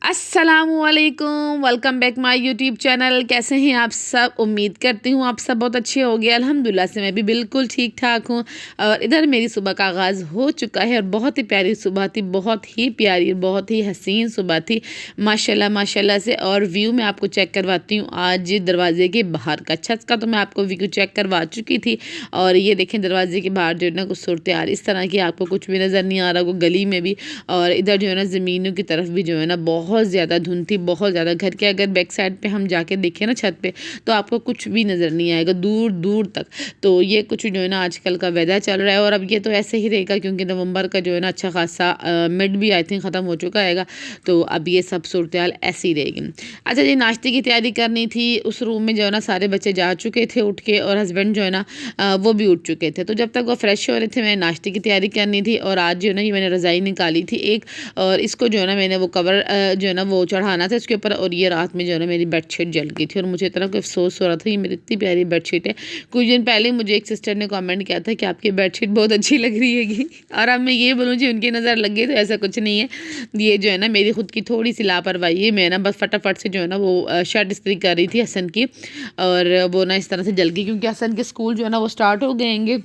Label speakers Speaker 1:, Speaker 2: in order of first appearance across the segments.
Speaker 1: अस्सलामुअलैकुम, welcome back my YouTube channel. कैसे हैं आप सब? उम्मीद करती हूँ आप सब बहुत अच्छे हो गए। अल्हम्दुलिल्लाह से मैं भी बिल्कुल ठीक ठाक हूँ। और इधर मेरी सुबह का आगाज़ हो चुका है और बहुत ही प्यारी सुबह थी, बहुत ही प्यारी, बहुत ही हसीन सुबह थी माशाल्लाह माशाल्लाह से। और व्यू मैं आपको चेक करवाती हूँ आज दरवाजे के बाहर का। छत का तो मैं आपको व्यू चेक करवा चुकी थी। और ये देखें दरवाजे के बाहर जो है ना कुछ सूरत हाल इस तरह की, आपको कुछ भी नज़र नहीं आ रहा, वो गली में भी और इधर जो है ना ज़मीनों की तरफ भी जो है ना बहुत ज़्यादा धुंध थी, बहुत ज़्यादा। घर के अगर बैक साइड पे हम जाके देखें ना छत पे, तो आपको कुछ भी नज़र नहीं आएगा दूर दूर तक। तो ये कुछ जो है ना आजकल का वेदर चल रहा है और अब ये तो ऐसे ही रहेगा क्योंकि नवंबर का जो है ना अच्छा खासा मिड भी आई थिंक ख़त्म हो चुका है। तो अब ये सब सूरत हाल ऐसी रहेगी। अच्छा जी, नाश्ते की तैयारी करनी थी। उस रूम में जो है ना सारे बच्चे जा चुके थे उठ के, और हस्बैंड जो है ना वो भी उठ चुके थे। तो जब तक वो फ्रेश हो रहे थे मैंने नाश्ते की तैयारी करनी थी। और आज जो है ना ये मैंने रज़ाई निकाली थी एक, और इसको जो है ना मैंने वो कवर जो है ना वो चढ़ाना था इसके ऊपर। और ये रात में जो है ना मेरी बेडशीट जल गई थी और मुझे इतना कोई अफसोस हो रहा था। ये मेरी इतनी प्यारी बेडशीट है। कुछ दिन पहले मुझे एक सिस्टर ने कमेंट किया था कि आपकी बेडशीट बहुत अच्छी लग रही है। और अब मैं ये बोलूँ जी उनकी नज़र लग गई, तो ऐसा कुछ नहीं है। ये जो है ना मेरी खुद की थोड़ी सी लापरवाही है। मैं ना बस फटाफट से जो है ना वो शर्ट इस्त्री कर रही थी हसन की, और वो ना इस तरह से जल गई क्योंकि हसन के स्कूल जो है ना वो स्टार्ट हो गएंगे।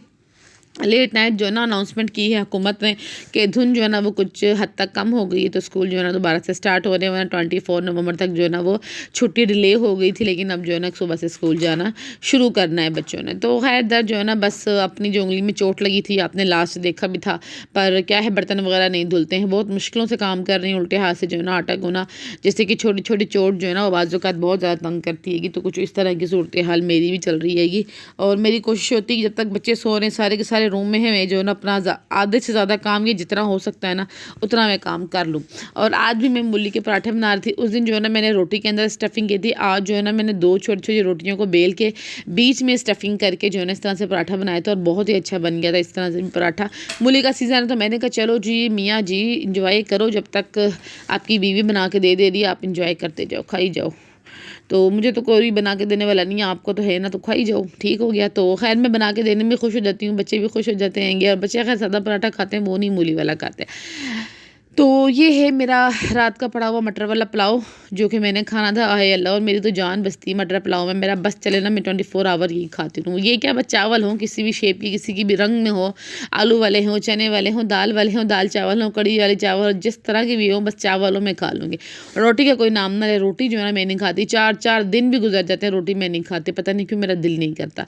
Speaker 1: लेट नाइट जो है ना अनाउंसमेंट की है हुकूमत ने कि धुंध जो है ना वो कुछ हद तक कम हो गई है, तो स्कूल जो है ना दोबारा से स्टार्ट हो रहे हैं। 24 नवंबर तक जो है ना वो छुट्टी डिले हो गई थी, लेकिन अब जो है ना सुबह से स्कूल जाना शुरू करना है बच्चों ने। तो खैर दर जो है ना बस अपनी जो उंगली में चोट लगी थी, आपने लास्ट देखा भी था। पर क्या है, बर्तन वगैरह नहीं धुलते हैं, बहुत मुश्किलों से काम कर रही हैं, उल्टे हाथ से जो है ना आटा गुना, जैसे कि छोटी छोटी चोट जो है ना वो बाज़-औक़ात बहुत ज़्यादा तंग करती है। तो कुछ इस तरह की सूरत हाल मेरी भी चल रही है। और मेरी कोशिश होती है कि जब तक बच्चे सो रहे हैं सारे के सारे रूम में हैं, मैं जो है ना अपना आधे से ज़्यादा काम, ये जितना हो सकता है ना उतना मैं काम कर लूँ। और आज भी मैं मूली के पराठे बना रही थी। उस दिन जो है ना मैंने रोटी के अंदर स्टफिंग की थी। आज जो है ना मैंने 2 छोटी-छोटी रोटियों को बेल के बीच में स्टफिंग करके जो है ना इस तरह से पराठा बनाया था और बहुत ही अच्छा बन गया था इस तरह से भी पराठा। मूली का सीज़न है तो मैंने कहा चलो जी मियाँ जी एंजॉय करो, जब तक आपकी बीवी बना के दे रही है आप एंजॉय करते जाओ, खाई जाओ। तो मुझे तो कोई बना के देने वाला नहीं है, आपको तो है ना, तो खाई जाओ, ठीक हो गया। तो खैर मैं बना के देने में खुश हो जाती हूँ, बच्चे भी खुश हो जाते हैंगे। और बच्चे खैर सादा पराठा खाते हैं, वो नहीं मूली वाला खाते हैं। तो ये है मेरा रात का पड़ा हुआ मटर वाला पुलाव जो कि मैंने खाना था। आए अल्लाह, और मेरी तो जान बसती मटर पुलाव में। मेरा बस चले ना मैं 24 आवर यही खाती हूँ। ये क्या बस चावल हो किसी भी शेप की, किसी की भी रंग में हो, आलू वाले हों, चने वाले हों, दाल वाले हों, दाल चावल हों, कड़ी वाले चावल, जिस तरह की भी हो, बस चावल हो मैं खा लूँगी। रोटी का कोई नाम ना ले, रोटी जो है ना मैं नहीं खाती। 4-4 दिन भी गुजर जाते हैं रोटी मैं नहीं खाती, पता नहीं क्यों मेरा दिल नहीं करता।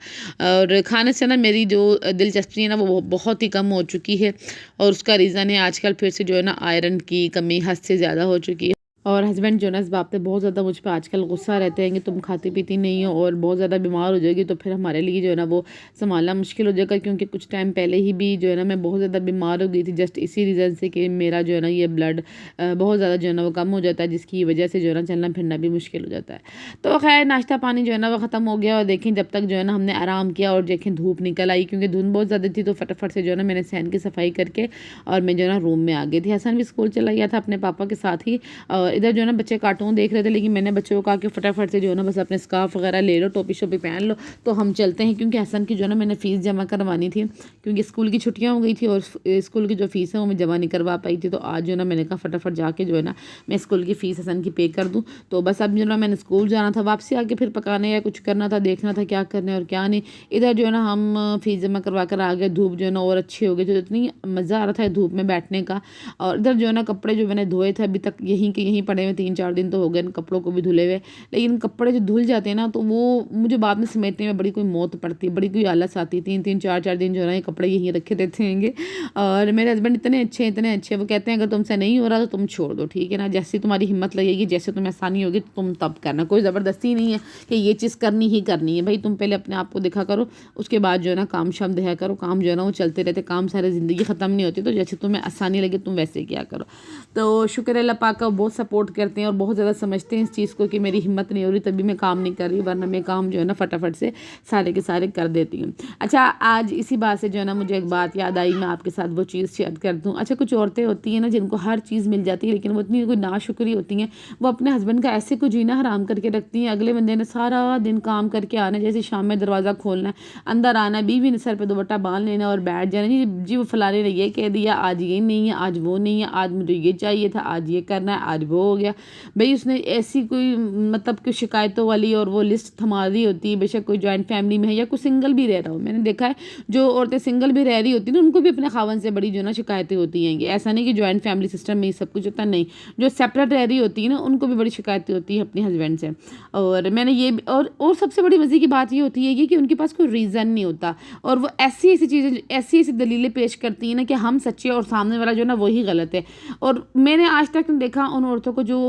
Speaker 1: और खाने से ना मेरी जो दिलचस्पी है ना वो बहुत ही कम हो चुकी है। और उसका रीज़न है आजकल फिर से जो है ना आयरन की कमी हद से ज़्यादा हो चुकी है। और हस्बैंड जो है ना इस बात पे बहुत ज़्यादा मुझ पे आजकल गुस्सा रहते हैं कि तुम खाती पीती नहीं हो और बहुत ज़्यादा बीमार हो जाएगी, तो फिर हमारे लिए जो है ना वो संभालना मुश्किल हो जाएगा। क्योंकि कुछ टाइम पहले ही भी जो है ना मैं बहुत ज़्यादा बीमार हो गई थी, जस्ट इसी रीज़न से कि मेरा जो है ना ये ब्लड बहुत ज़्यादा जो है ना वो कम हो जाता है, जिसकी वजह से जो है ना चलना फिरना भी मुश्किल हो जाता है। तो खैर नाश्ता पानी जो है ना वो ख़त्म हो गया। और देखें जब तक जो है ना हमने आराम किया और देखें धूप निकल आई, क्योंकि धुंध बहुत ज़्यादा थी, तो फटाफट से जो है ना मैंने सहन की सफाई करके और मैं जो है ना रूम में आ गई थी। हसन भी स्कूल चला गया था अपने पापा के साथ ही। और इधर जो है ना बच्चे कार्टून देख रहे थे, लेकिन मैंने बच्चों को कहा कि फटाफट से जो है ना बस अपने स्कार्फ वगैरह ले लो, टोपी शोपी पहन लो, तो हम चलते हैं। क्योंकि हसन की जो है ना मैंने फ़ीस जमा करवानी थी, क्योंकि स्कूल की छुट्टियां हो गई थी और स्कूल की जो फ़ीस है वो मैं जमा नहीं करवा पाई थी। तो आज जो है ना मैंने कहा फटाफट जाके जो है ना मैं स्कूल की फ़ीस हसन की पे कर दूँ। तो बस अब जो है ना मैंने स्कूल जाना था, वापसी आके फिर पकाने या कुछ करना था, देखना था क्या करना है और क्या नहीं। इधर जो है ना हम फ़ीस जमा करवा कर आ गए। धूप जो है ना और अच्छी हो गई थी, तो इतनी मज़ा आ रहा था धूप में बैठने का। और इधर जो है ना कपड़े जो मैंने धोए थे अभी तक यहीं के यहीं पड़े हुए, 3-4 दिन तो हो गए इन कपड़ों को भी धुले हुए। लेकिन कपड़े जो धुल जाते हैं ना तो वो मुझे बाद में समेटने में बड़ी कोई मौत पड़ती है, बड़ी कोई आलस आती है। 3-3 4-4 दिन जो है ना ये कपड़े यहीं रखे देते हैंगे। और मेरे हस्बैंड इतने अच्छे, वो कहते हैं अगर तुमसे नहीं हो रहा तो तुम छोड़ दो, ठीक है ना, जैसी तुम्हारी हिम्मत लगेगी, जैसे तुम्हें आसानी होगी तुम तब करना। कोई ज़बरदस्ती नहीं है कि ये चीज़ करनी ही करनी है। भाई तुम पहले अपने आप को देखा करो, उसके बाद जो है ना काम शाम देखा करो। काम जो है ना वो चलते रहते, काम सारी ज़िंदगी ख़त्म नहीं होती। तो जैसे तुम्हें आसानी लगे तुम वैसे किया करो। तो शुक्र अल्लाह पाक का, बहुत सपोर्ट करते हैं और बहुत ज़्यादा समझते हैं इस चीज़ को कि मेरी हिम्मत नहीं हो रही तभी मैं काम नहीं कर रही, वरना मैं काम जो है ना फटाफट से सारे के सारे कर देती हूँ। अच्छा, आज इसी बात से जो है ना मुझे एक बात याद आई, मैं आपके साथ वो चीज़ शेयर कर दूँ। अच्छा, कुछ औरतें होती हैं ना जिनको हर चीज़ मिल जाती है, लेकिन वो इतनी कोई नाशुक्री होती हैं, वो अपने हस्बैंड का ऐसे को जीना हराम करके रखती हैं। अगले बंदे ने सारा दिन काम करके आना, जैसे शाम में दरवाज़ा खोलना है, अंदर आना, बीवी ने सर पे दुपट्टा बांध लेना और बैठ जाना। जी जी वो फलाने ने ये कह दिया, आज ये नहीं है, आज वो नहीं है, आज मुझे ये चाहिए था, आज ये करना है, आज वो हो गया। भाई उसने ऐसी कोई मतलब कि शिकायतों वाली और वो लिस्ट थमा दी होती है, बेशक कोई जॉइंट फैमिली में है या कोई सिंगल भी रह रहा हो। मैंने देखा है जो औरतें सिंगल भी रह रही होती हैं ना, उनको भी अपने खावन से बड़ी जो है ना शिकायतें होती हैं। ऐसा नहीं कि जॉइंट फैमिली सिस्टम में ही सब कुछ होता, नहीं, जो सेपरेट रह रही होती है ना उनको भी बड़ी शिकायतें होती हैं अपने हस्बैंड से। और मैंने ये और सबसे बड़ी मज़े की बात ये होती है कि उनके पास कोई रीज़न नहीं होता और वो ऐसी ऐसी चीज़ें, ऐसी ऐसी दलीलें पेश करती हैं ना कि हम सच्चे और सामने वाला जो है ना वही गलत है। और मैंने आज तक देखा उन औरतों को जो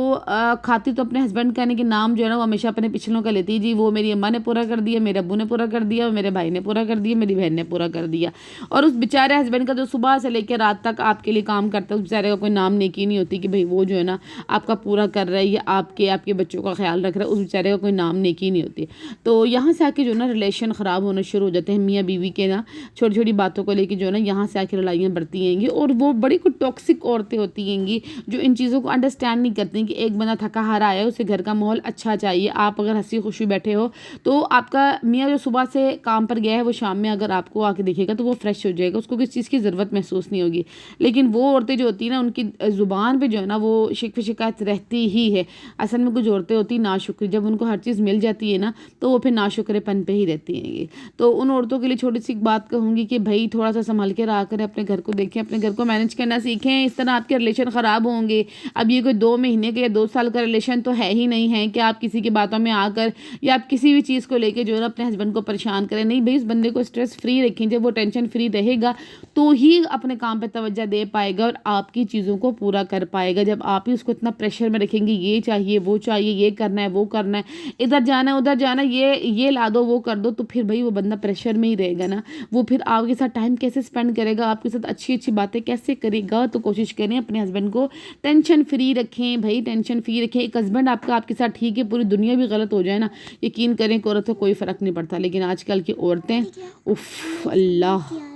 Speaker 1: खाती तो अपने हस्बैंड कहने के नाम जो है ना वो हमेशा अपने पिछलों का लेती है। जी वो मेरी अम्मा ने पूरा कर दिया, मेरे अब्बू ने पूरा कर दिया, मेरे भाई ने पूरा कर दिया, मेरी बहन ने पूरा कर दिया। और उस बेचारे हस्बैंड का जो सुबह से लेकर रात तक आपके लिए काम करता है, उस बेचारे का कोई नाम नेकी नहीं होती कि भाई वो जो है ना आपका पूरा कर रहा है या आपके बच्चों का ख्याल रख रहा है, उस बेचारे का कोई नाम नेकी नहीं होती। तो यहाँ से आके जो ना रिलेशन ख़राब होना शुरू हो जाते हैं मियाँ बीवी के ना, छोटी छोटी बातों को लेकर जो है ना यहाँ से आके लड़ाइयाँ बढ़ती हैंगी। और वो बड़ी कुछ टॉक्सिक औरतें होती हैंगी जो इन चीज़ों को अंडरस्टैंड नहीं करती कि एक बंदा थका हारा आया है, उसे घर का माहौल अच्छा चाहिए। आप अगर हंसी खुशी बैठे हो तो आपका मियाँ जो सुबह से काम पर गया है वो शाम में अगर आपको आके देखेगा तो वो फ्रेश हो जाएगा, उसको किसी चीज़ की ज़रूरत महसूस नहीं होगी। लेकिन वो औरतें जो होती है ना उनकी ज़ुबान पे जो है ना वो शिकायत रहती ही है। असल में कुछ औरतें होती नाशुक्र, जब उनको हर चीज़ मिल जाती है ना तो वो फिर नाशुक्रेपन पे ही रहती हैं। तो उन औरतों के लिए छोटी सी बात कहूँगी कि भाई थोड़ा सा संभल के रहा करें, अपने घर को देखें, अपने घर को मैनेज करना सीखें। इस तरह आपके रिलेशन ख़राब होंगे। अब ये कोई 2 महीने का या 2 साल का रिलेशन तो है ही नहीं है कि आप किसी की बातों में आकर या आप किसी भी चीज़ को लेके जो है ना अपने हस्बैंड को परेशान करें। नहीं भाई, उस बंदे को स्ट्रेस फ्री रखें। जब वो टेंशन फ्री रहेगा तो ही अपने काम पे तवज्जो दे पाएगा और आपकी चीज़ों को पूरा कर पाएगा। जब आप ही उसको इतना प्रेशर में रखेंगे, ये चाहिए वो चाहिए, ये करना है वो करना है, इधर जाना है उधर जाना है, ये ला दो वो कर दो, तो फिर भाई वो बंदा प्रेशर में ही रहेगा ना। वो फिर आपके साथ टाइम कैसे स्पेंड करेगा, आपके साथ अच्छी अच्छी बातें कैसे करेगा। तो कोशिश करें अपने हस्बैंड को टेंशन फ्री रखें भाई, टेंशन फ्री रखें। एक हस्बैंड आपका आपके साथ ठीक है, पूरी दुनिया भी गलत हो जाए ना, यकीन करें कि औरत को कोई फ़र्क नहीं पड़ता। लेकिन आजकल की औरतें उफ अल्लाह।